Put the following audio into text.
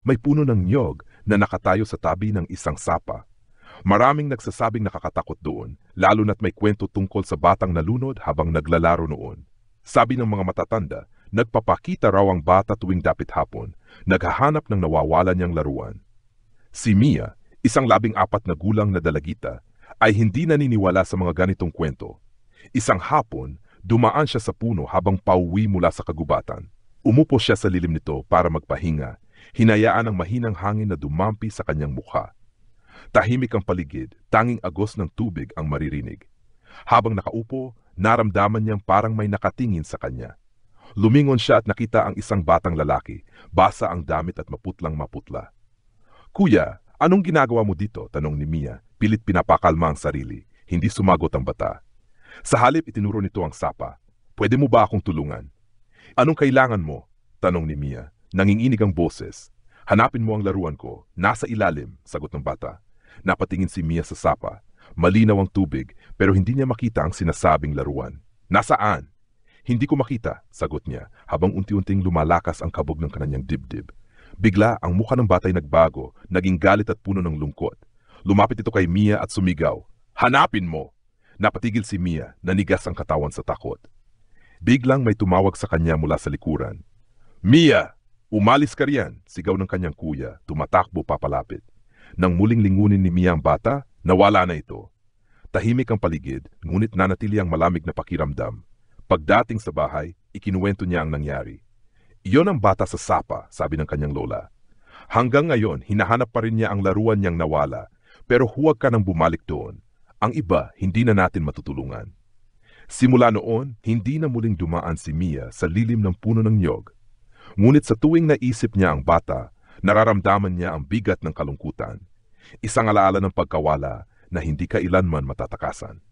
May puno ng niyog na nakatayo sa tabi ng isang sapa. Maraming nagsasabing nakakatakot doon, lalo na't may kwento tungkol sa batang nalunod habang naglalaro noon. Sabi ng mga matatanda, nagpapakita raw ang bata tuwing dapit hapon, naghahanap ng nawawalan niyang laruan. Si Mia, isang 14 na gulang na dalagita, ay hindi naniniwala sa mga ganitong kwento. Isang hapon, dumaan siya sa puno habang pauwi mula sa kagubatan. Umupo siya sa lilim nito para magpahinga, hinayaan ang mahinang hangin na dumampi sa kanyang mukha. Tahimik ang paligid, tanging agos ng tubig ang maririnig. Habang nakaupo, naramdaman niyang parang may nakatingin sa kanya. Lumingon siya at nakita ang isang batang lalaki, basa ang damit at maputlang maputla. "Kuya, anong ginagawa mo dito?" tanong ni Mia, pilit pinapakalma ang sarili. Hindi sumagot ang bata. Sa halip itinuro nito ang sapa. "Pwede mo ba akong tulungan?" "Anong kailangan mo?" tanong ni Mia. Nanginginig ang boses. "Hanapin mo ang laruan ko. Nasa ilalim," sagot ng bata. Napatingin si Mia sa sapa. Malinaw ang tubig pero hindi niya makita ang sinasabing laruan. "Nasaan?" "Hindi ko makita," sagot niya habang unti-unting lumalakas ang kabog ng kanyang dibdib. Bigla ang mukha ng batay nagbago, naging galit at puno ng lungkot. Lumapit ito kay Mia at sumigaw, "Hanapin mo!" Napatigil si Mia, nanigas ang katawan sa takot. Biglang may tumawag sa kanya mula sa likuran. "Mia! Umalis ka riyan!" sigaw ng kanyang kuya, tumatakbo papalapit. Nang muling lingunin ni Mia ang bata, nawala na ito. Tahimik ang paligid, ngunit nanatili ang malamig na pakiramdam. Pagdating sa bahay, ikinuwento niya ang nangyari. "Iyon ang bata sa sapa," sabi ng kanyang lola. "Hanggang ngayon, hinahanap pa rin niya ang laruan niyang nawala, pero huwag ka nang bumalik doon. Ang iba, hindi na natin matutulungan." Simula noon, hindi na muling dumaan si Mia sa lilim ng puno ng niyog. Ngunit sa tuwing naisip niya ang bata, nararamdaman niya ang bigat ng kalungkutan. Isang alaala ng pagkawala na hindi kailanman matatakasan.